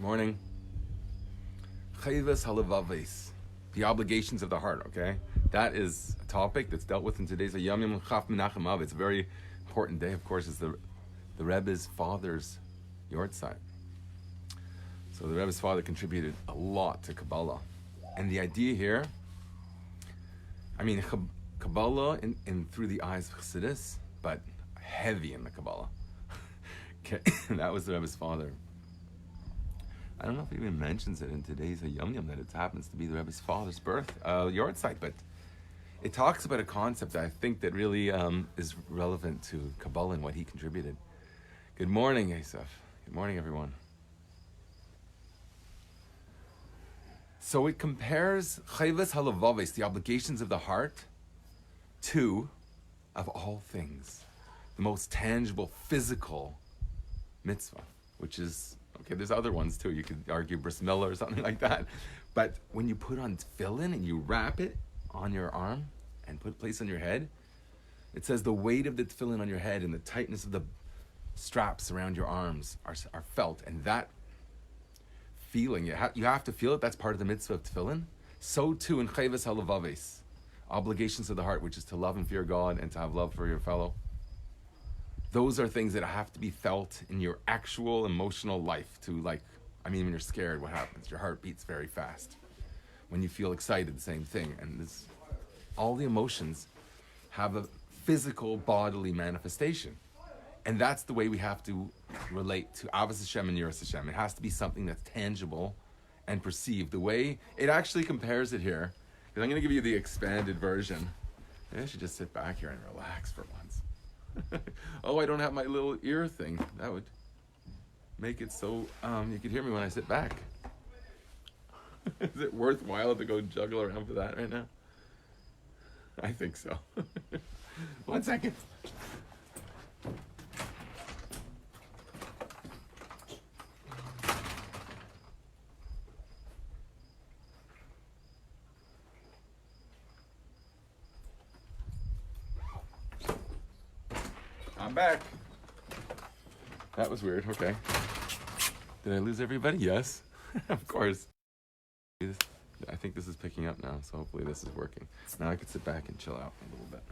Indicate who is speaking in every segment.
Speaker 1: Morning. Chayvas halavaves, the obligations of the heart. Okay, that is a topic that's dealt with in today's Yom Yom Chaf Menachem Av. It's a very important day. Of course, it's the Rebbe's father's yortzeit. So the Rebbe's father contributed a lot to Kabbalah, and the idea here, I mean, Kabbalah in through the eyes of Chassidus, but heavy in the Kabbalah. Okay, that was the Rebbe's father. I don't know if he even mentions it in today's Yom Yom that it happens to be the Rebbe's father's birth yortzeit, but it talks about a concept that I think that really is relevant to Kabbalah and what he contributed. Good morning, Asaf. Good morning, everyone. So it compares chayvas halavaves, the obligations of the heart, to, of all things, the most tangible physical mitzvah, which is, okay, there's other ones too. You could argue bris milah or something like that. But when you put on tefillin and you wrap it on your arm and place on your head, it says the weight of the tefillin on your head and the tightness of the straps around your arms are felt. And that feeling, you have to feel it. That's part of the mitzvah of tefillin. So too in chayvas halavaves, obligations of the heart, which is to love and fear God and to have love for your fellow. Those are things that have to be felt in your actual emotional life when you're scared, what happens? Your heart beats very fast. When you feel excited, the same thing. And all the emotions have a physical, bodily manifestation. And that's the way we have to relate to Avos Hashem and Yiras Hashem. It has to be something that's tangible and perceived. The way it actually compares it here, because I'm going to give you the expanded version. Maybe I should just sit back here and relax for once. Oh, I don't have my little ear thing. That would make it so you could hear me when I sit back. Is it worthwhile to go juggle around for that right now? I think so. 1 second. I'm back. That was weird. Okay. Did I lose everybody? Yes. Of course. I think this is picking up now, so hopefully this is working. Now I can sit back and chill out a little bit.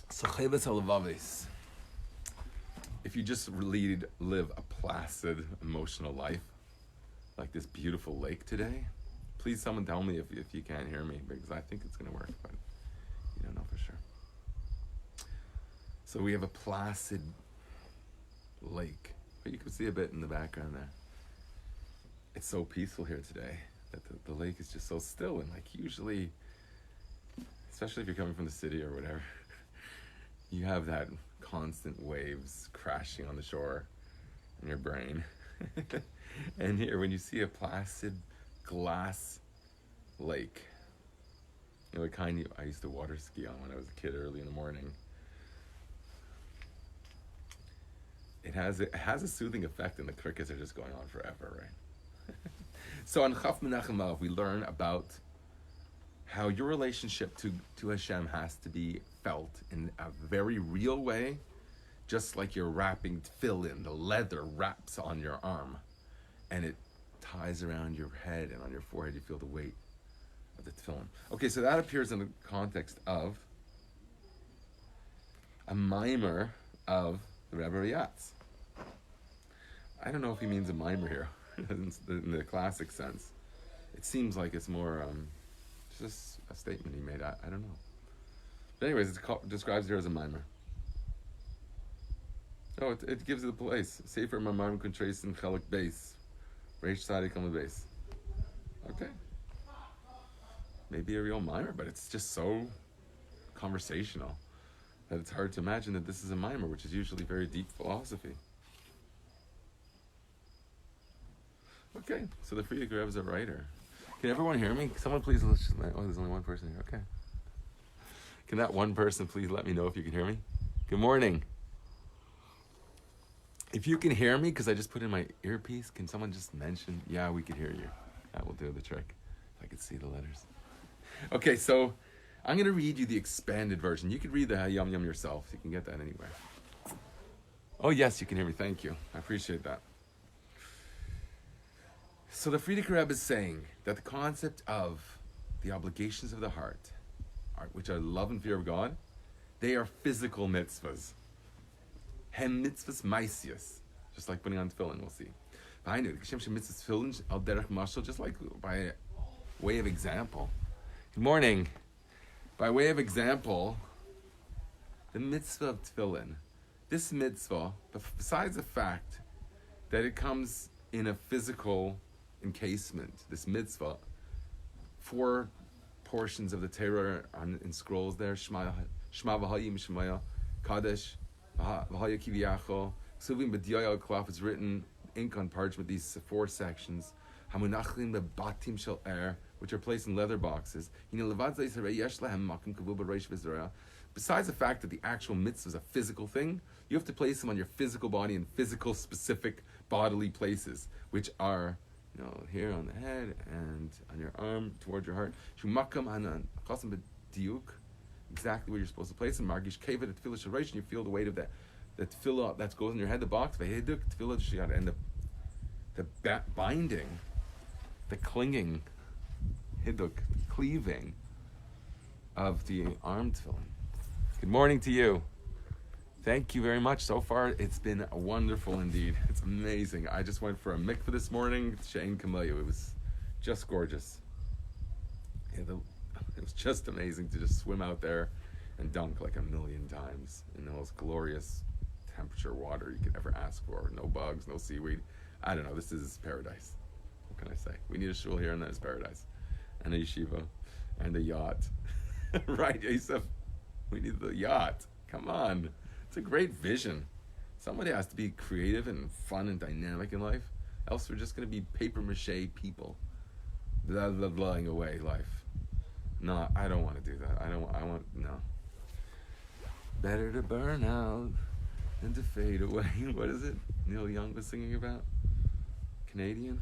Speaker 1: So chayvas halavaves. If you just live a placid, emotional life, like this beautiful lake today, please someone tell me if you can't hear me, because I think it's going to work, but you don't know for sure. So we have a placid lake, but you can see a bit in the background there. It's so peaceful here today that the lake is just so still, and usually, especially if you're coming from the city or whatever, you have that constant waves crashing on the shore in your brain. And here, when you see a placid glass lake, the kind I used to water ski on when I was a kid early in the morning, it has a soothing effect, and the crickets are just going on forever, right? So on Chaf Menachem Av, we learn about how your relationship to Hashem has to be felt in a very real way, just like you're wrapping tefillin. The leather wraps on your arm, and it ties around your head, and on your forehead you feel the weight of the tefillin. Okay, so that appears in the context of a mimer of the Rebbe Rayatz. I don't know if he means a mimer here in the classic sense. It seems like it's more just a statement he made. I don't know. But anyways, it describes here as a mimer. Oh, it gives it a place. Sefer Mamar Contrace in Chelik Beis. Reish Tzadik on the base. Okay. Maybe a real mimer, but it's just so conversational that it's hard to imagine that this is a mimer, which is usually very deep philosophy. Okay, so the Frierdiker Rebbe is a writer. Can everyone hear me? Someone please, there's only one person here, okay. Can that one person please let me know if you can hear me? Good morning. If you can hear me, because I just put in my earpiece, can someone just mention, yeah, we could hear you. That will do the trick. If I could see the letters. Okay, so I'm going to read you the expanded version. You could read the Yom Yom yourself. You can get that anywhere. Oh, yes, you can hear me. Thank you. I appreciate that. So the Frierdiker Rebbe is saying that the concept of the obligations of the heart, which are love and fear of God, they are physical mitzvahs. Hem mitzvahs maisius. Just like putting on tefillin, we'll see. I knew just like by way of example. Good morning. By way of example, the mitzvah of tefillin. This mitzvah, besides the fact that it comes in a physical encasement, this mitzvah, 4 portions of the Torah in scrolls there, Shema v'hayim Shemaya, Kadesh, v'haya kiviyachol, Ksuvim b'diyaya klaf, it's written ink on parchment, these 4 sections, Hamunachlim bebatim shel which are placed in leather boxes. Besides the fact that the actual mitzvah is a physical thing, you have to place them on your physical body in physical, specific bodily places, which are, here on the head and on your arm towards your heart. Exactly where you're supposed to place them. Margish kevet tefillah shel, you feel the weight of that tefillah that goes in your head, the box. And the binding, the clinging, hiduk, cleaving of the arm tefillin. Good morning to you. Thank you very much. So far, it's been wonderful indeed. It's amazing. I just went for a mikveh this morning, Shein Kamelyu. It was just gorgeous. It was just amazing to just swim out there and dunk like 1,000,000 times in the most glorious temperature water you could ever ask for. No bugs, no seaweed. I don't know. This is paradise. What can I say? We need a shul here and that is paradise. And a yeshiva. And a yacht. Right, Yosef? We need the yacht. Come on. It's a great vision. Somebody has to be creative and fun and dynamic in life. Else we're just going to be paper mache people. Blowing away life. No, I don't want to do that. No. Better to burn out than to fade away. What is it Neil Young was singing about? Canadian?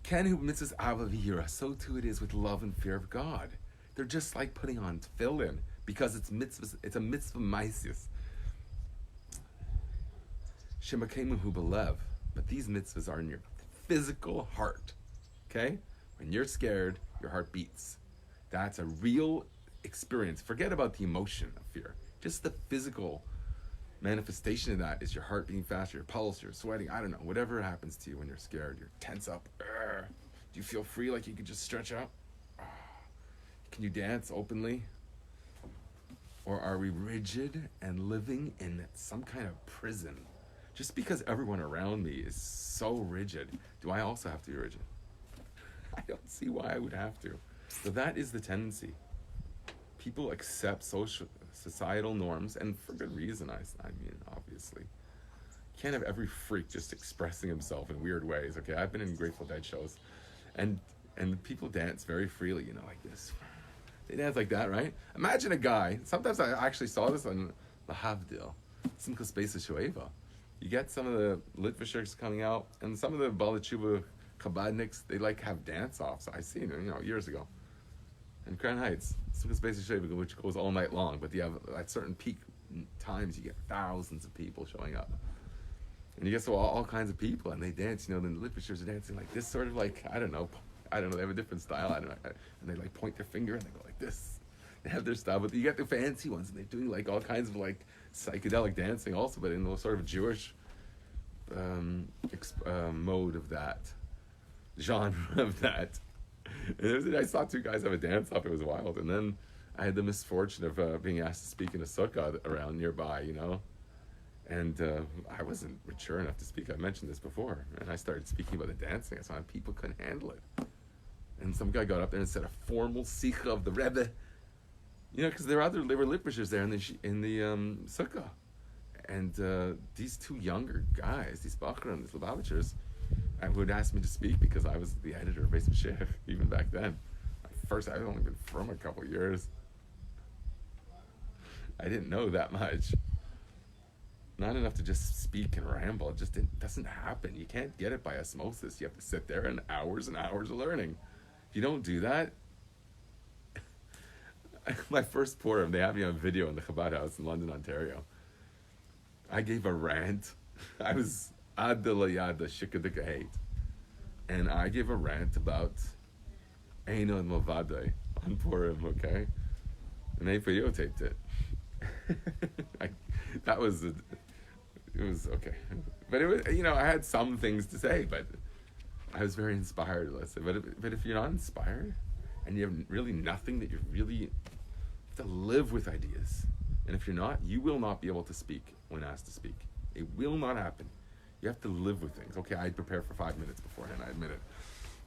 Speaker 1: Ken who mitzvahs avavira, so too it is with love and fear of God. They're just like putting on tefillin because it's mitzvahs. It's a mitzvah maisius. Shemakemu hu belev, but these mitzvahs are in your physical heart. Okay, when you're scared, your heart beats. That's a real experience. Forget about the emotion of fear. Just the physical manifestation of that is your heart beating faster, your pulse, you're sweating, I don't know, whatever happens to you when you're scared, you're tense up. Do you feel free, like you could just stretch out? Can you dance openly? Or are we rigid and living in some kind of prison? Just because everyone around me is so rigid, do I also have to be rigid? I don't see why I would have to. So that is the tendency. People accept societal norms, and for good reason, I mean, obviously. You can't have every freak just expressing himself in weird ways, okay? I've been in Grateful Dead shows, and people dance very freely, like this. They dance like that, right? Imagine a guy, sometimes I actually saw this on the Havdil, Simchas Beis Shoeva. You get some of the Litvishers coming out, and some of the Balachuba Chabadniks, they have dance-offs. I seen it, years ago. In Crown Heights, which goes all night long, but you have at certain peak times you get thousands of people showing up, and you get all kinds of people, and they dance. Then the Litvishers are dancing like this, sort of like I don't know. They have a different style. And they point their finger and they go like this. They have their style, but you get the fancy ones, and they're doing all kinds of psychedelic dancing also, but in the sort of Jewish mode of that genre of that. And I saw 2 guys have a dance-off. It was wild. And then I had the misfortune of being asked to speak in a sukkah around nearby, And I wasn't mature enough to speak. I mentioned this before. And I started speaking about the dancing. I saw people couldn't handle it. And some guy got up there and said a formal sikha of the Rebbe. Because they were Litvishers there in the sukkah. And these 2 younger guys, these Bachram, these Lubavitchers, who had asked me to speak because I was the editor of Beis Mashiach even back then. I'd only been from a couple years. I didn't know that much. Not enough to just speak and ramble. It just doesn't happen. You can't get it by osmosis. You have to sit there and hours of learning. If you don't do that, my first Purim, they had me on video in the Chabad house in London, Ontario. I gave a rant. I was ad de la yad shikadika hate. And I gave a rant about Eino and Movade on Purim, okay? And they videotaped it. It was okay. But it was, I had some things to say, but I was very inspired, let's say. But if you're not inspired, and you have really nothing that you really have to live with ideas. And if you're not, you will not be able to speak when asked to speak. It will not happen. You have to live with things. Okay, I'd prepare for 5 minutes beforehand, I admit it.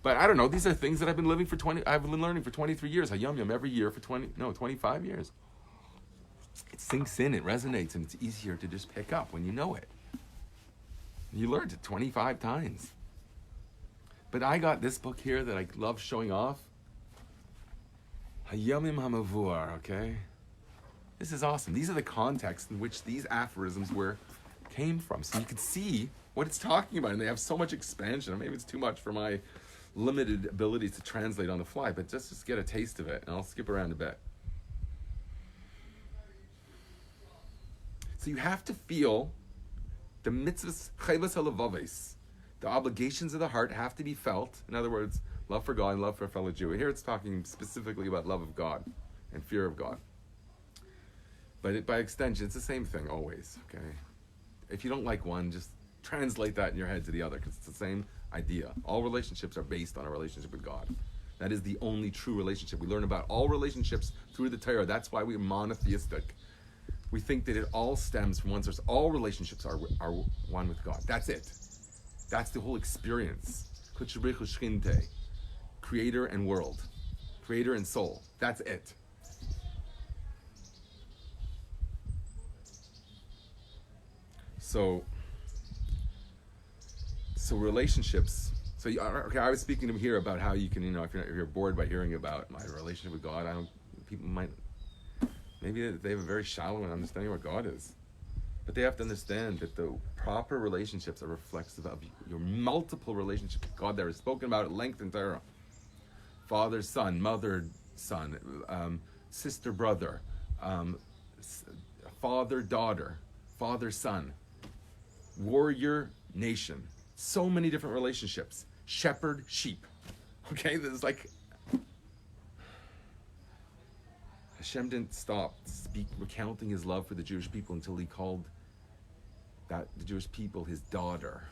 Speaker 1: But I don't know, these are things that I've been learning for 23 years. Hayom Yom every year for 25 years. It sinks in, it resonates, and it's easier to just pick up when you know it. You learned it 25 times. But I got this book here that I love showing off. Hayomim HaMavur, okay? This is awesome. These are the contexts in which these aphorisms came from. So you can see what it's talking about, and they have so much expansion. Maybe it's too much for my limited ability to translate on the fly, but just get a taste of it, and I'll skip around a bit. So you have to feel the mitzvahs, chayvas halavaves, the obligations of the heart have to be felt. In other words, love for God and love for a fellow Jew. Here it's talking specifically about love of God and fear of God. But by extension, it's the same thing always, okay? If you don't like one, just translate that in your head to the other, because it's the same idea. All relationships are based on a relationship with God. That is the only true relationship. We learn about all relationships through the Torah. That's why we're monotheistic. We think that it all stems from one source. All relationships are one with God. That's it. That's the whole experience. Creator and world. Creator and soul. That's it. So relationships. So I was speaking to him here about how you can, if you're bored by hearing about my relationship with God, people might, maybe they have a very shallow understanding of what God is. But they have to understand that the proper relationships are reflexive of your multiple relationships with God that are spoken about at length in Torah. Father, son, mother, son, sister, brother, father, daughter, father, son, warrior, nation. So many different relationships. Shepherd, sheep. Okay, there's Hashem didn't stop recounting his love for the Jewish people until he called the Jewish people his daughter.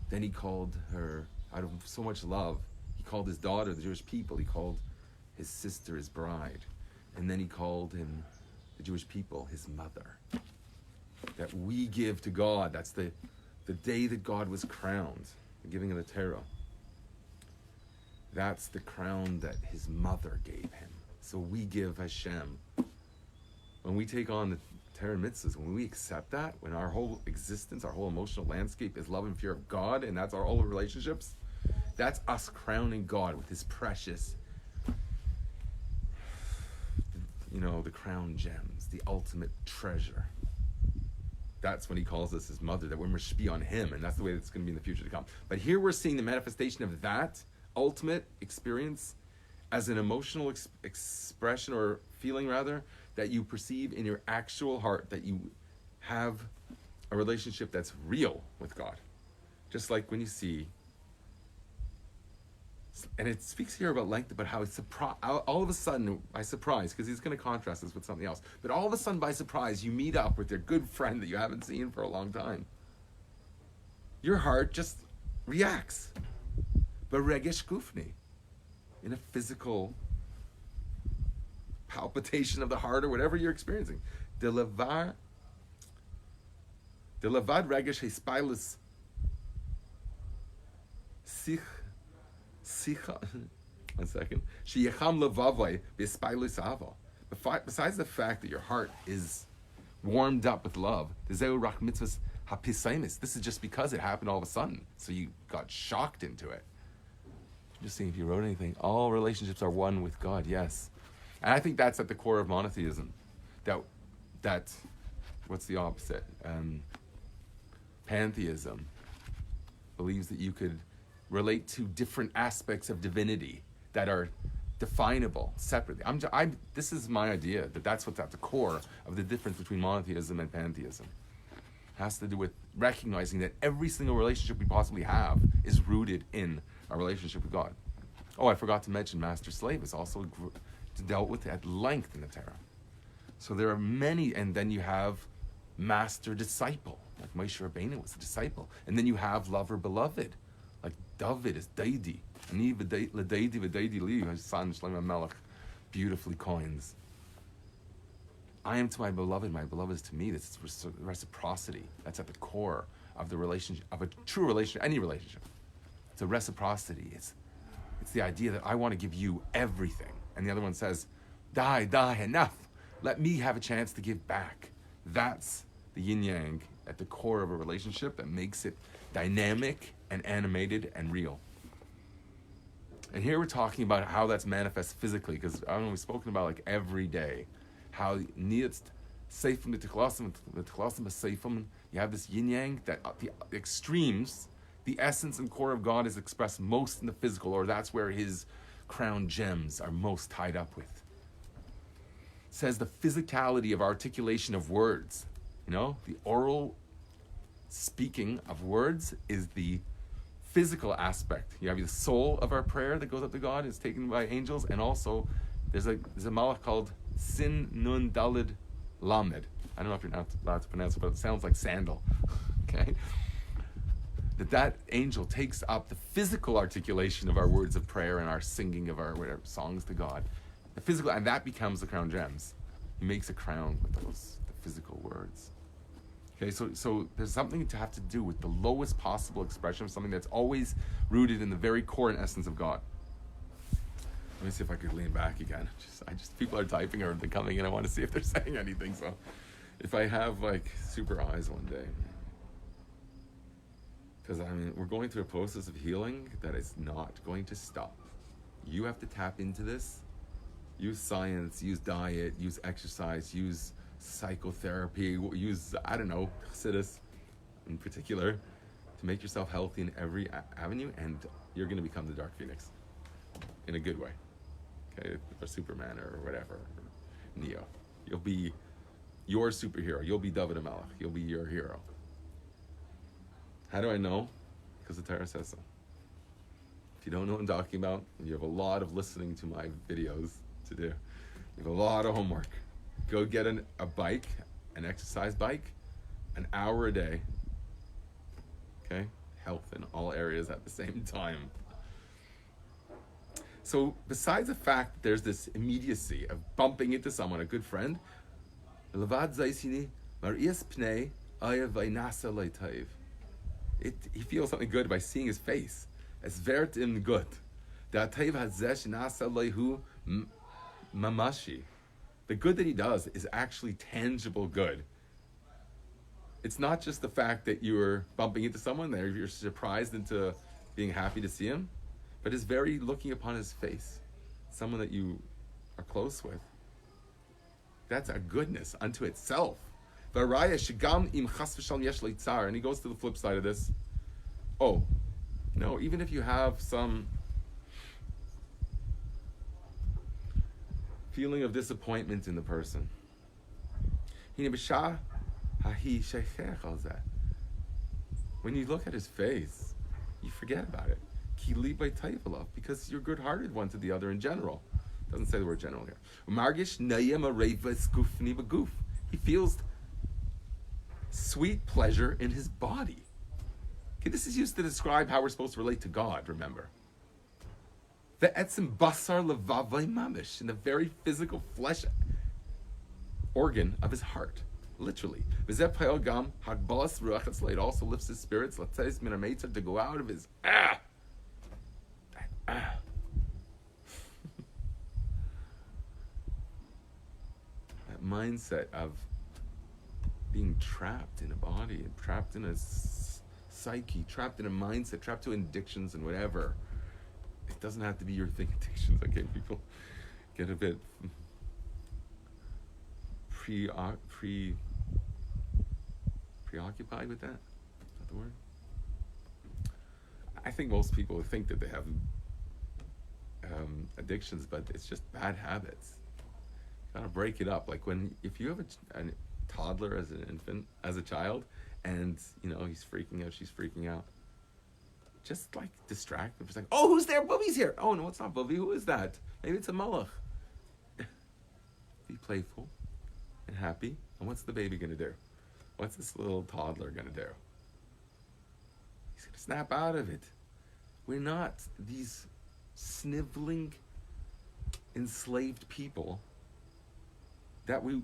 Speaker 1: Then he called her, out of so much love, he called his daughter the Jewish people. He called his sister his bride. And then he called the Jewish people his mother. That we give to God. That's the day that God was crowned, the giving of the Torah. That's the crown that his mother gave him. So we give Hashem. When we take on the Torah mitzvahs, when we accept that, when our whole existence, our whole emotional landscape is love and fear of God, and that's our all relationships, that's us crowning God with his precious, the crown gems, the ultimate treasure. That's when he calls us his mother, that we're mashpi on him, and that's the way it's going to be in the future to come. But here we're seeing the manifestation of that ultimate experience as an emotional expression or feeling, rather, that you perceive in your actual heart, that you have a relationship that's real with God. Just like when you see, and it speaks here about length, but how it's all of a sudden, by surprise, because he's going to contrast this with something else, but all of a sudden, by surprise, you meet up with your good friend that you haven't seen for a long time. Your heart just reacts. But regesh gufni, in a physical palpitation of the heart or whatever you're experiencing. The levad regesh hespilus sicha. 1 second. Sheyacham levavai bespilus ava. Besides the fact that your heart is warmed up with love, the zeu rach mitzvahs hapisaimis. This is just because it happened all of a sudden, so you got shocked into it. Just seeing if you wrote anything. All relationships are one with God, yes. And I think that's at the core of monotheism. That what's the opposite? Pantheism believes that you could relate to different aspects of divinity that are definable separately. This is my idea, that's what's at the core of the difference between monotheism and pantheism. It has to do with recognizing that every single relationship we possibly have is rooted in our relationship with God. Oh, I forgot to mention master-slave is also dealt with at length in the Torah. So there are many, and then you have master-disciple, like Moshe Rabbeinu was a disciple. And then you have lover-beloved, like David is Daidi. Ani v'Daidi v'Daidi li, his son Shlomo Melech beautifully coins. I am to my beloved is to me. This is reciprocity. That's at the core of the relationship, of a true relationship, any relationship. It's a reciprocity. It's the idea that I want to give you everything. And the other one says, die, enough. Let me have a chance to give back. That's the yin-yang at the core of a relationship that makes it dynamic and animated and real. And here we're talking about how that's manifest physically, because I don't know, we've spoken about like every day, how niyatz seifim v'tichalasim seifim. You have this yin-yang, that the extremes, the essence and core of God is expressed most in the physical, or that's where his crown gems are most tied up with. It says the physicality of articulation of words, the oral speaking of words is the physical aspect. You have the soul of our prayer that goes up to God is taken by angels, and also there's a malach called Sin Nun Dalid Lamed. I don't know if you're not allowed to pronounce it, but it sounds like sandal. Okay? That angel takes up the physical articulation of our words of prayer and our singing of our whatever songs to God. The physical, and that becomes the crown gems. He makes a crown with the physical words. Okay, so there's something to have to do with the lowest possible expression of something that's always rooted in the very core and essence of God. Let me see if I could lean back again. People are typing or they're coming in. I want to see if they're saying anything. So if I have like super eyes one day, because we're going through a process of healing that is not going to stop. You have to tap into this. Use science, use diet, use exercise, use psychotherapy, use, Chassidus in particular, to make yourself healthy in every avenue, and you're going to become the Dark Phoenix in a good way. Okay, or Superman or whatever, or Neo. You'll be your superhero. You'll be David HaMelech. You'll be your hero. How do I know? Because the Torah says so. If you don't know what I'm talking about, you have a lot of listening to my videos to do. You have a lot of homework. Go get a bike, an exercise bike, an hour a day. Okay? Health in all areas at the same time. So besides the fact that there's this immediacy of bumping into someone, a good friend, he feels something good by seeing his face. Es wird ihm gut. Der Teiv hazeh shenasa lehu mamashi. The good that he does is actually tangible good. It's not just the fact that you're bumping into someone there, you're surprised into being happy to see him, but it's very looking upon his face, someone that you are close with. That's a goodness unto itself. And he goes to the flip side of this. Oh, no, even if you have some feeling of disappointment in the person, when you look at his face, you forget about it. Because you're good-hearted one to the other in general. Doesn't say the word general here. He feels sweet pleasure in his body. Okay, this is used to describe how we're supposed to relate to God, remember. The etzem basar levavai mamish, in the very physical flesh organ of his heart, literally. It also lifts his spirits, to go out of his that mindset of being trapped in a body, trapped in a psyche, trapped in a mindset, trapped to addictions and whatever. It doesn't have to be your thing, addictions. Okay, people get a bit preoccupied with that. Is that the word? I think most people think that they have addictions, but it's just bad habits. You gotta break it up. Like if you have a toddler as an infant, as a child, and he's freaking out, she's freaking out, just like distract them. Just like, oh, who's there? Bubby's here. Oh no, it's not Bubby. Who is that? Maybe it's a malach. Be playful and happy. And what's the baby gonna do? What's this little toddler gonna do? He's gonna snap out of it. We're not these sniveling, enslaved people that we're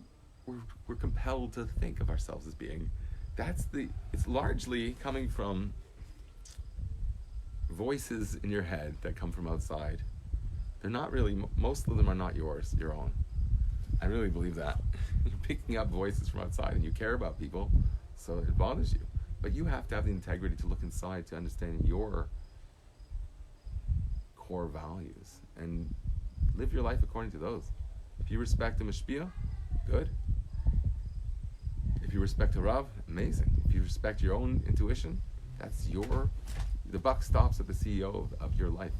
Speaker 1: compelled to think of ourselves as being. It's largely coming from voices in your head that come from outside. They're not really, most of them are not your own. I really believe that. You're picking up voices from outside and you care about people, so it bothers you. But you have to have the integrity to look inside to understand your core values and live your life according to those. If you respect a mashpia, good. If you respect a Rav, amazing. If you respect your own intuition, the buck stops at the CEO of your life.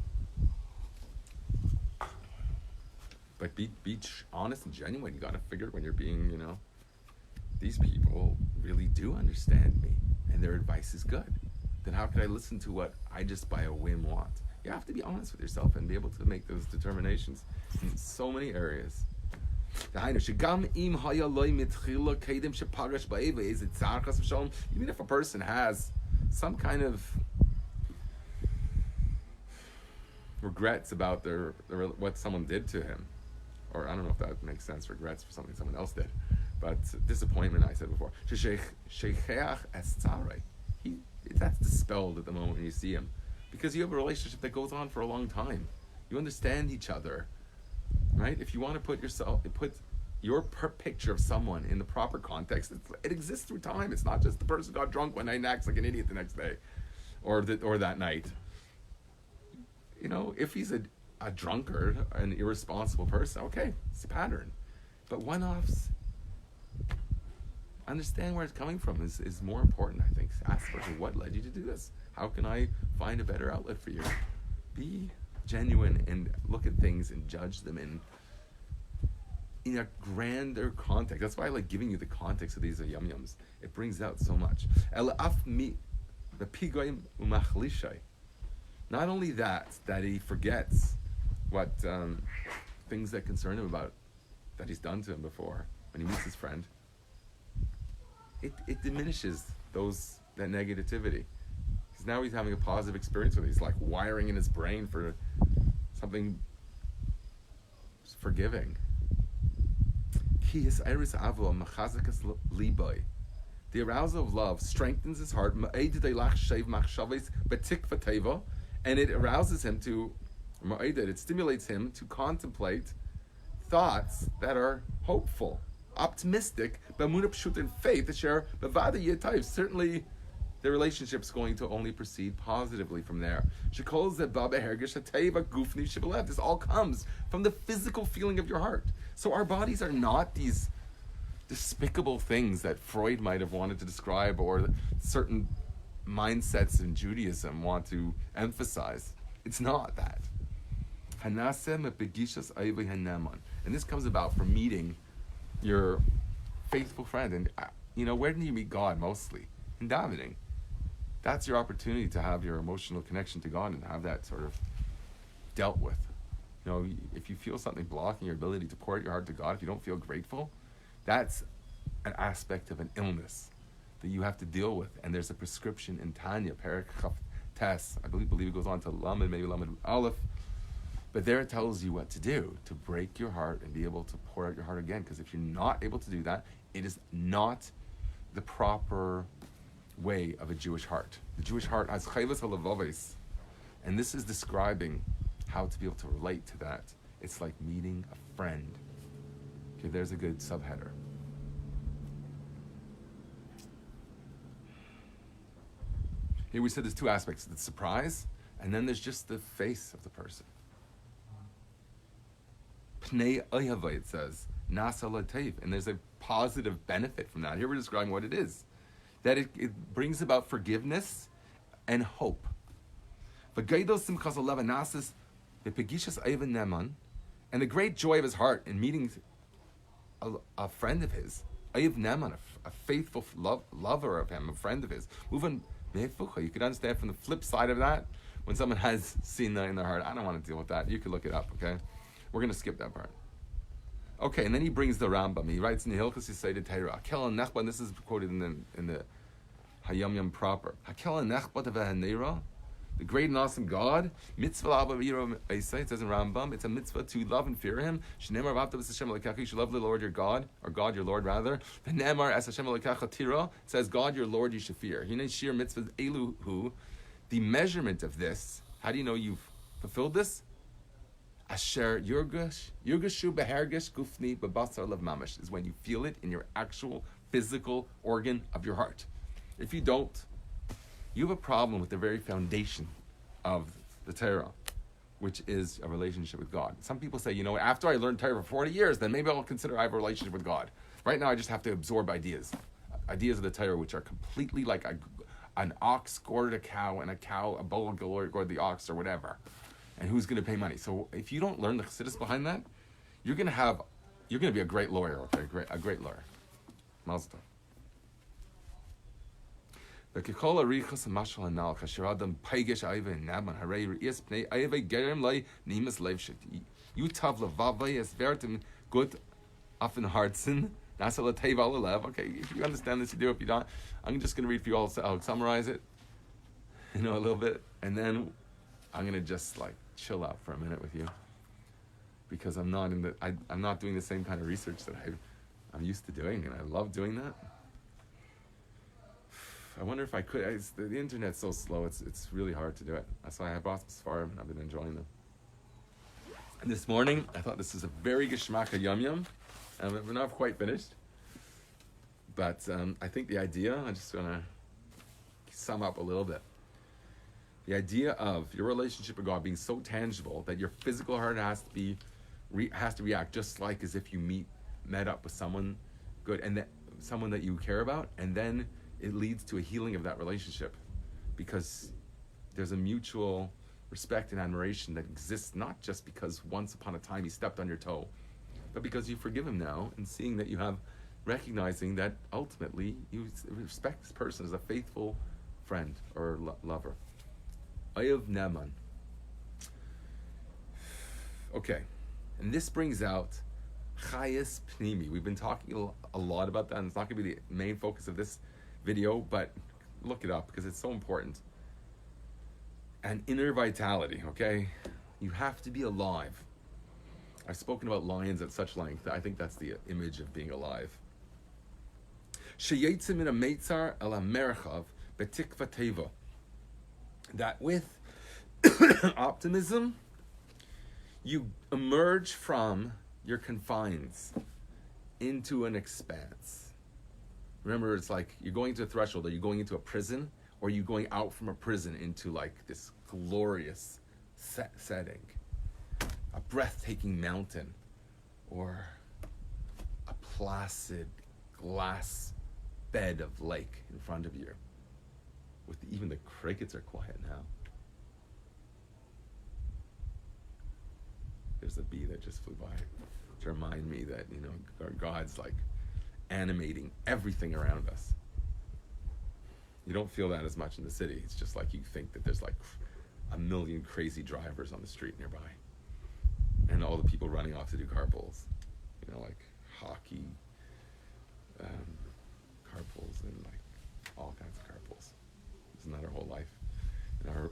Speaker 1: But be honest and genuine. You gotta figure when you're being, these people really do understand me and their advice is good. Then how could I listen to what I just by a whim want? You have to be honest with yourself and be able to make those determinations in so many areas. Even if a person has some kind of regrets about what someone did to him, or I don't know if that makes sense, regrets for something someone else did, but disappointment, I said before, that's dispelled at the moment when you see him, because you have a relationship that goes on for a long time. You understand each other, right? If you want to put your picture of someone in the proper context, it exists through time. It's not just the person got drunk one night and acts like an idiot the next day, or that night. If he's a drunkard, an irresponsible person, okay, it's a pattern. But one-offs, understand where it's coming from is more important, I think. Ask the person, what led you to do this? How can I find a better outlet for you? Be genuine and look at things and judge them in a grander context. That's why I like giving you the context of these yum-yums. It brings out so much. Not only that he forgets what things that concern him about that he's done to him before when he meets his friend. It diminishes that negativity. Because now he's having a positive experience with it. He's like wiring in his brain for something forgiving. The arousal of love strengthens his heart, and it arouses him it stimulates him to contemplate thoughts that are hopeful, optimistic, in faith, certainly the relationship's going to only proceed positively from there. This all comes from the physical feeling of your heart. So our bodies are not these despicable things that Freud might have wanted to describe, or certain mindsets in Judaism want to emphasize. It's not that. And this comes about from meeting your faithful friend. And where do you meet God mostly? In davening. That's your opportunity to have your emotional connection to God and have that sort of dealt with. If you feel something blocking your ability to pour out your heart to God, if you don't feel grateful, that's an aspect of an illness that you have to deal with. And there's a prescription in Tanya, Perek Chaf Tes, I believe it goes on to Lamed, maybe Lamed Aleph, but there it tells you what to do to break your heart and be able to pour out your heart again. Because if you're not able to do that, it is not the proper way of a Jewish heart. The Jewish heart has chayvus halavavis, and this is describing how to be able to relate to that. It's like meeting a friend. Okay, there's a good subheader. Here we said there's two aspects: the surprise, and then there's just the face of the person. Pnei oyhavai, it says, nasa latev, and there's a positive benefit from that. Here we're describing what it is. That it brings about forgiveness and hope. But Gaidos Simchas Alev Nasis V'pegishas Ayv Neman, and the great joy of his heart in meeting a friend of his, Ayv Neman, a faithful lover of him, a friend of his. Move you could understand from the flip side of that, when someone has seen that in their heart. I don't want to deal with that. You could look it up, okay? We're going to skip that part. Okay, and then he brings the Rambam. He writes in the Hilchos Yisayid Torah, Hakel HaNechba, and this is quoted in the Hayom Yom proper. Hakel HaNechba v'Hanera, the great and awesome God, mitzvah l'Abba v'yira Eisai, it says in Rambam, it's a mitzvah to love and fear Him. Shneimar v'avta v'Hashem Elokecha, you should love the Lord your God, or God your Lord rather. V'neimar es Hashem Elokecha tira, it says God your Lord you should fear. Hinei shir mitzvah eluhu, the measurement of this, how do you know you've fulfilled this? Asher yurgashu behergesh gufni bebasar lev mamash, is when you feel it in your actual physical organ of your heart. If you don't, you have a problem with the very foundation of the Torah, which is a relationship with God. Some people say, after I learned Torah for 40 years, then maybe I'll consider I have a relationship with God. Right now, I just have to absorb ideas of the Torah, which are completely like an ox gored a cow, and a bull gored the ox, or whatever. And who's going to pay money? So if you don't learn the chassidus behind that, you're going to be a great lawyer, okay? A great lawyer. Mazel tov. You tav levavay es vertem good often hartzen. Okay, if you understand this, you do. If you don't, I'm just going to read for you all. I'll summarize it, a little bit, and then I'm going to just chill out for a minute with you, because I'm not doing the same kind of research that I'm used to doing, and I love doing that. I wonder if I could. The internet's so slow; it's really hard to do it. That's why I have bought Sfarim, and I've been enjoying them. And this morning, I thought this is a very geschmack Yom Yom. We're not quite finished, but I think the idea, I'm just going to sum up a little bit. The idea of your relationship with God being so tangible that your physical heart has to react just like as if you met up with someone good, and someone that you care about, and then it leads to a healing of that relationship, because there's a mutual respect and admiration that exists, not just because once upon a time he stepped on your toe, but because you forgive him now, and seeing that you have, recognizing that ultimately you respect this person as a faithful friend or lover. Ayev Neman. Okay, and this brings out Chayes Pnimi. We've been talking a lot about that, and it's not going to be the main focus of this video, but look it up because it's so important. And inner vitality, okay? You have to be alive. I've spoken about lions at such length. I think that's the image of being alive. Sheyetzim min ha-meitzar el ha-merchav betikva teva. That with optimism, you emerge from your confines into an expanse. Remember, it's like you're going to a threshold. Are you going into a prison, or are you going out from a prison into this glorious setting? A breathtaking mountain, or a placid glass bed of lake in front of you. Even the crickets are quiet now. There's a bee that just flew by to remind me that, God's animating everything around us. You don't feel that as much in the city. It's just you think that there's a million crazy drivers on the street nearby, and all the people running off to do carpools, hockey, carpools, and all kinds of carpools. Isn't that our whole life?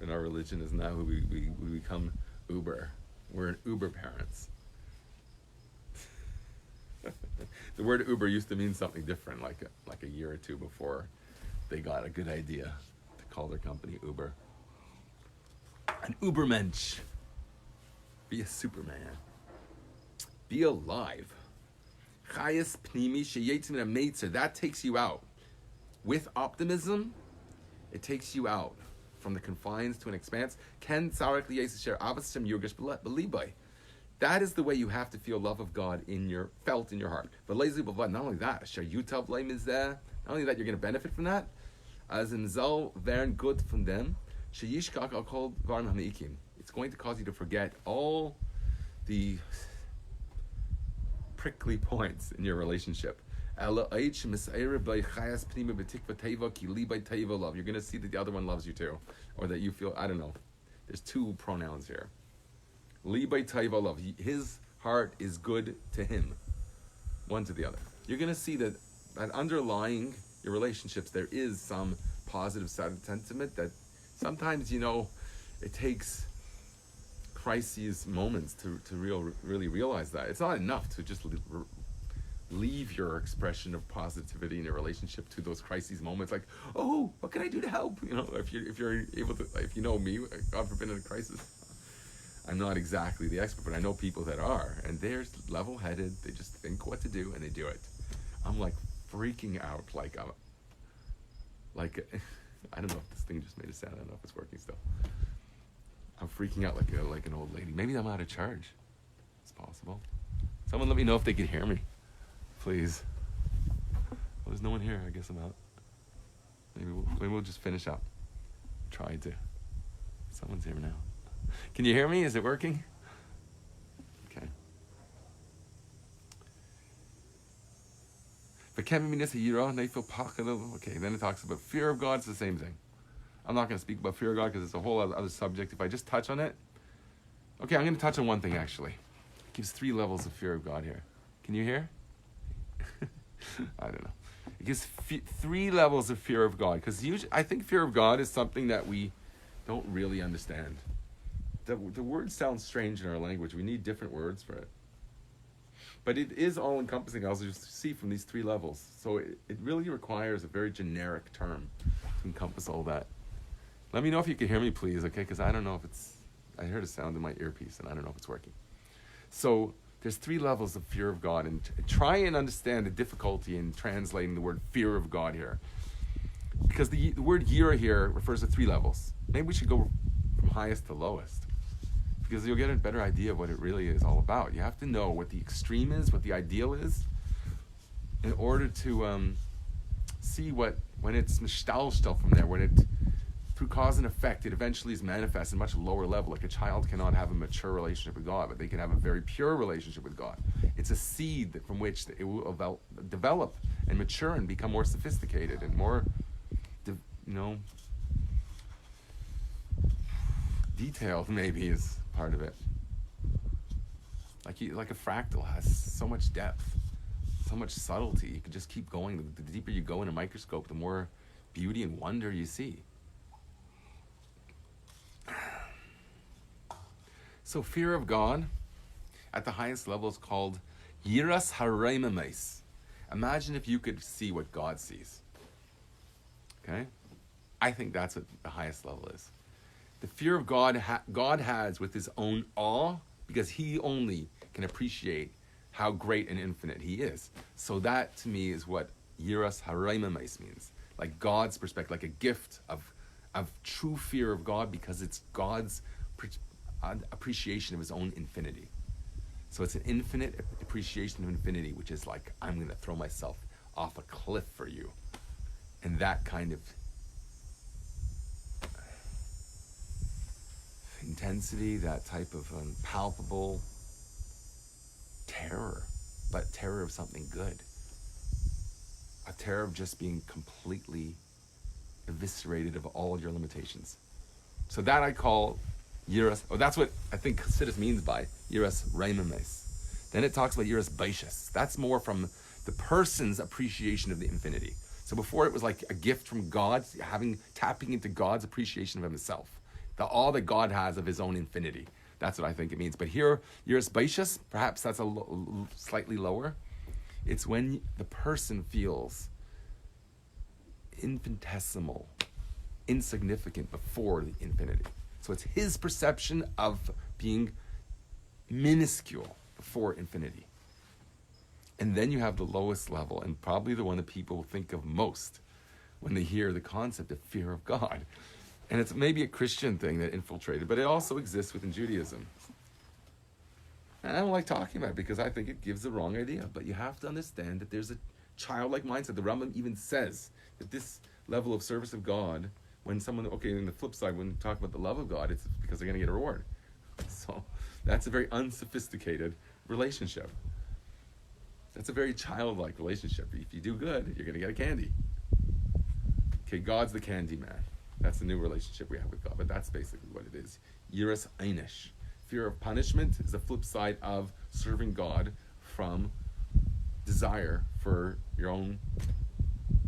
Speaker 1: In our religion, isn't that who we become? Uber. We're Uber parents. The word Uber used to mean something different, like a year or two before they got a good idea to call their company Uber. An Ubermensch. Be a Superman. Be alive. Chayes pnimi sheyetzim min ha-meitzar. That takes you out. With optimism, it takes you out from the confines to an expanse. Ken tzarech liyesher avas Hashem yurgash b'libay. That is the way you have to feel love of God felt in your heart. But not only that, asher yutav leim is there. Not only that, you're going to benefit from that. As in zal vern good from them. Sheyishkak al kol dvarim hameikim. It's going to cause you to forget all the prickly points in your relationship. You're going to see that the other one loves you too. Or that you feel, I don't know. There's two pronouns here. Li by taiva love. His heart is good to him. One to the other. You're going to see that underlying your relationships, there is some positive sentiment that sometimes, it takes crises moments to really realize that. It's not enough to just leave your expression of positivity in your relationship to those crises moments, like, oh, what can I do to help? If you're able to, if you know me, God forbid, in a crisis, I'm not exactly the expert, but I know people that are, and they're level-headed. They just think what to do and they do it. I'm like freaking out, like I don't know if this thing just made a sound. I don't know if it's working still. I'm freaking out like an old lady. Maybe I'm out of charge. It's possible. Someone let me know if they could hear me, please. Well, there's no one here. I guess I'm out. Maybe we'll just finish up. Try to. Someone's here now. Can you hear me? Is it working? Okay. Okay, then it talks about fear of God. It's the same thing. I'm not going to speak about fear of God because it's a whole other subject. If I just touch on it. Okay, I'm going to touch on one thing actually. It gives 3 levels of fear of God here. Can you hear? I don't know. It gives 3 levels of fear of God, because I think fear of God is something that we don't really understand. The word sounds strange in our language. We need different words for it. But it is all-encompassing, as you see from these 3 levels. So it really requires a very generic term to encompass all that. Let me know if you can hear me, please, okay? Because I don't know if I heard a sound in my earpiece, and I don't know if it's working. So there's 3 levels of fear of God, and try and understand the difficulty in translating the word fear of God here. Because the word yira here refers to 3 levels. Maybe we should go from highest to lowest, because you'll get a better idea of what it really is all about. You have to know what the extreme is, what the ideal is, in order to see when it's mishtalshtel from there, when it, through cause and effect, it eventually is manifest at a much lower level. Like a child cannot have a mature relationship with God, but they can have a very pure relationship with God. It's a seed from which it will develop and mature and become more sophisticated and more, detailed, maybe, is part of it. Like a fractal has so much depth, so much subtlety. You can just keep going. The deeper you go in a microscope, the more beauty and wonder you see. So fear of God at the highest level is called yiras harayimais. Imagine if you could see what God sees. Okay? I think that's what the highest level is. The fear of God God has with his own awe, because he only can appreciate how great and infinite he is. So that, to me, is what yiras harayimais means. Like God's perspective, like a gift of true fear of God, because it's God's appreciation of his own infinity. So it's an infinite appreciation of infinity, which is like, I'm going to throw myself off a cliff for you. And that kind of intensity, that type of palpable terror, but terror of something good. A terror of just being completely eviscerated of all your limitations. So that I call yiras, that's what I think Chassidus means by yiras reimames. Then it talks about yiras baishas. That's more from the person's appreciation of the infinity. So before it was like a gift from God, tapping into God's appreciation of himself. The awe that God has of his own infinity. That's what I think it means. But here, yiras baishas, perhaps that's slightly lower. It's when the person feels infinitesimal, insignificant before the infinity. So it's his perception of being minuscule before infinity. And then you have the lowest level, and probably the one that people think of most when they hear the concept of fear of God. And it's maybe a Christian thing that infiltrated, but it also exists within Judaism. And I don't like talking about it because I think it gives the wrong idea. But you have to understand that there's a childlike mindset. The Rambam even says that this level of service of God, when someone, okay, on the flip side, when you talk about the love of God, it's because they're going to get a reward. That's a very unsophisticated relationship. That's a very childlike relationship. If you do good, you're going to get a candy. Okay, God's the candy man. That's the new relationship we have with God, but that's basically what it is. Yiras einish. Fear of punishment is the flip side of serving God from desire for your own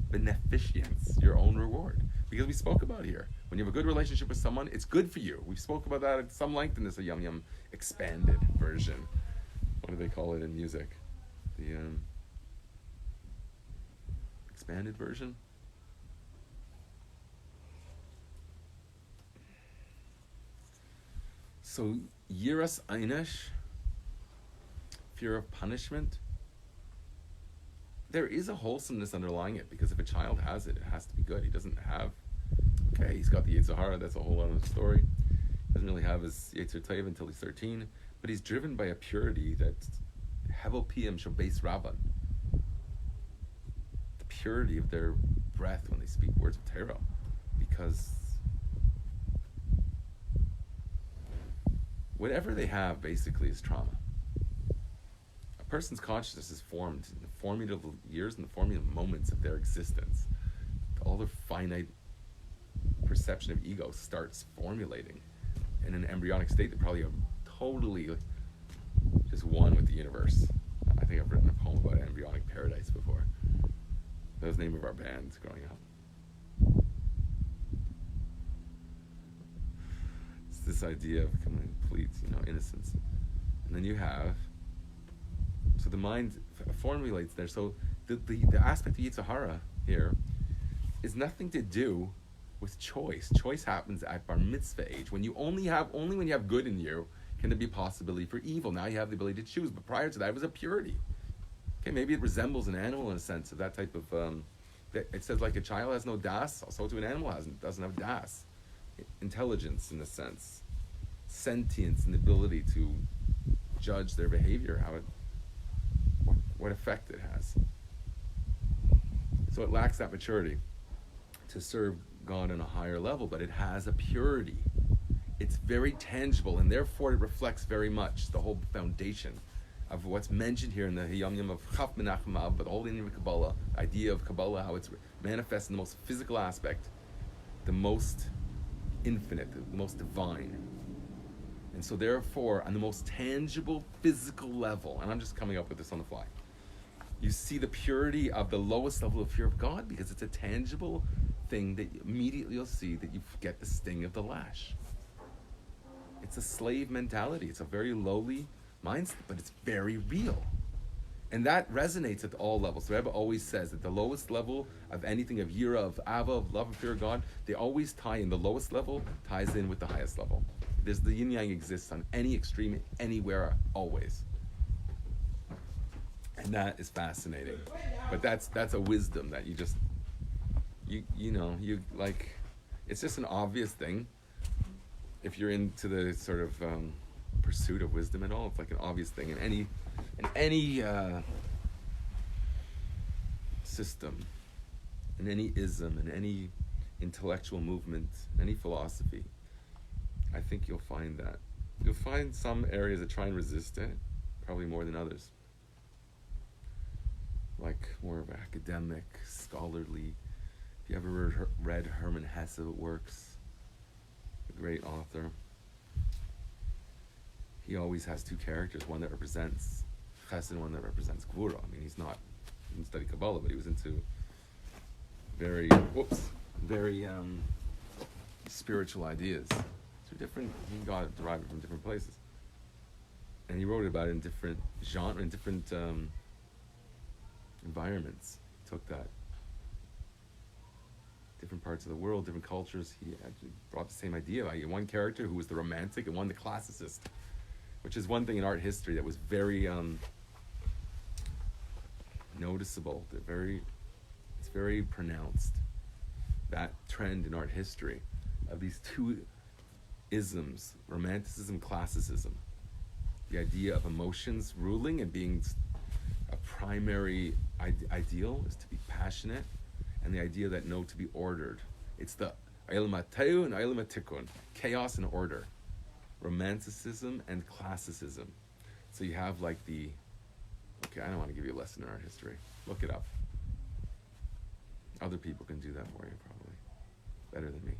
Speaker 1: beneficence, your own reward. Because we spoke about here, when you have a good relationship with someone, it's good for you. We spoke about that at some length in this Yum Yum expanded version. What do they call it in music? The expanded version? So, Yiras Einish, fear of punishment, there is a wholesomeness underlying it, because if a child has it, it has to be good. He doesn't have, okay, he's got the Yetzer Hara, that's a whole other story. He doesn't really have his Yetzer Tov until he's 13, but he's driven by a purity that Hevel Piyam Shabes Rabban. The purity of their breath when they speak words of Torah, because whatever they have basically is trauma. A person's consciousness is formed in the formative years and the formative moments of their existence. All their finite perception of ego starts formulating in an embryonic state. They probably are totally just one with the universe. I think I've written a poem about embryonic paradise before. That was the name of our band growing up. It's this idea of complete, innocence. And then you have, so the mind formulates there. So the aspect of Yetzer Hara here is nothing to do with choice. Choice happens at bar mitzvah age. When only when you have good in you can there be a possibility for evil. Now you have the ability to choose. But prior to that, it was a purity. Okay, maybe it resembles an animal in a sense of that type of. It says like a child has no das, so too an animal doesn't have das. Intelligence in a sense, sentience, and the ability to judge their behavior, what effect it has. So it lacks that maturity to serve God on a higher level, but it has a purity. It's very tangible, and therefore it reflects very much the whole foundation of what's mentioned here in the Yom Yom of Chaf Menachem Av, but all in Kabbalah, idea of Kabbalah, how it's manifests in the most physical aspect, the most infinite, the most divine. And so therefore, on the most tangible physical level, and I'm just coming up with this on the fly, you see the purity of the lowest level of fear of God, because it's a tangible thing that immediately you'll see that you get the sting of the lash. It's a slave mentality. It's a very lowly mindset, but it's very real. And that resonates at all levels. The Rebbe always says that the lowest level of anything, of yira, of ava, of love and fear of God, they always tie in. The lowest level ties in with the highest level. There's the yin yang exists on any extreme, anywhere, always. And that is fascinating. But that's a wisdom that you just, it's just an obvious thing. If you're into the sort of pursuit of wisdom at all, it's like an obvious thing in any system, in any ism, in any intellectual movement, any philosophy. I think you'll find that. You'll find some areas that try and resist it, probably more than others. Like more of academic, scholarly. If you ever read Hermann Hesse works, a great author, he always has two characters, one that represents Chesed and one that represents Gvura. I mean, he didn't study Kabbalah, but he was into very spiritual ideas. So different, he got it derived from different places. And he wrote about it in different genres, in different environments. He took that. Different parts of the world, different cultures. He actually brought the same idea. One character who was the romantic and one the classicist, which is one thing in art history that was very noticeable. It's very pronounced, that trend in art history of these two isms, romanticism, classicism. The idea of emotions ruling and being a primary ideal is to be passionate, and the idea that to be ordered. It's the Eilam HaTeu and Eilam HaTikun, chaos and order. Romanticism and classicism. So you have like okay, I don't want to give you a lesson in art history. Look it up. Other people can do that for you probably better than me.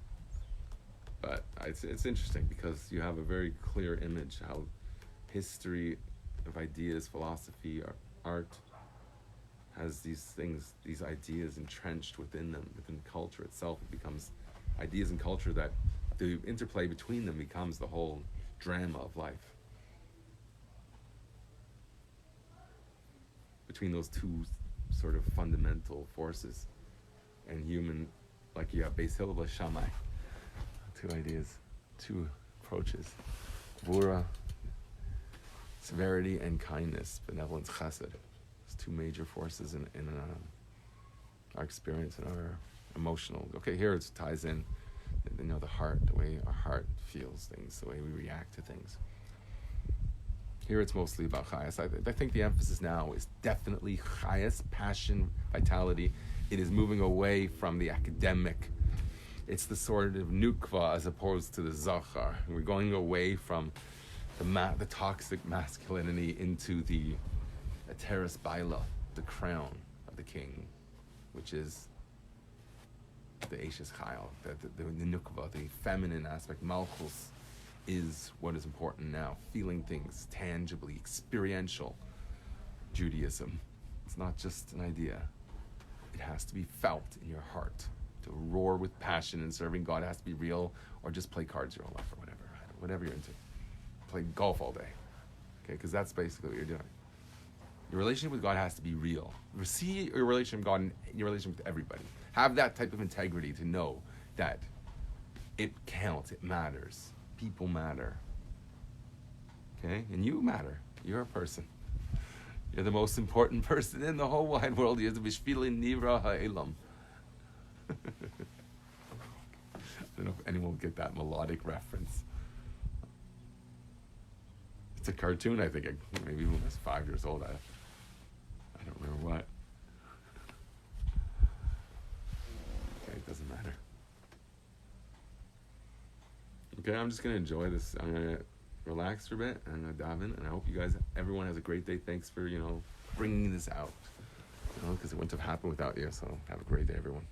Speaker 1: But it's interesting because you have a very clear image how history of ideas, philosophy, art has these things, these ideas entrenched within them, within culture itself. It becomes ideas and culture that the interplay between them becomes the whole drama of life. Between those two sort of fundamental forces and human, like you have Beis Hillel Shammai, two ideas, two approaches. Gvura, severity, and kindness, benevolence, chesed. It's two major forces in our experience and our emotional. Okay, here it ties in, the heart, the way our heart feels things, the way we react to things. Here it's mostly about chayas. I think the emphasis now is definitely chayas, passion, vitality. It is moving away from the academic. It's the sort of nukva as opposed to the zachar. We're going away from the toxic masculinity into the teres baila, the crown of the king, which is the Eishes Chayil, the nukva, the feminine aspect. Malchus is what is important now. Feeling things tangibly, experiential Judaism. It's not just an idea. It has to be felt in your heart. To roar with passion and serving God has to be real, or just play cards your whole life, or whatever you're into. Play golf all day, okay? Because that's basically what you're doing. Your relationship with God has to be real. See your relationship with God and your relationship with everybody. Have that type of integrity to know that it counts, it matters. People matter, okay? And you matter. You're a person. You're the most important person in the whole wide world. You're the Bishvilin Nivra Ha'elam. I don't know if anyone will get that melodic reference. It's a cartoon, I think. Maybe when I was 5 years old. I don't remember what. Okay, it doesn't matter. Okay, I'm just going to enjoy this. I'm going to relax for a bit. I'm going to dive in. And I hope everyone has a great day. Thanks for, bringing this out. Because it wouldn't have happened without you. So have a great day, everyone.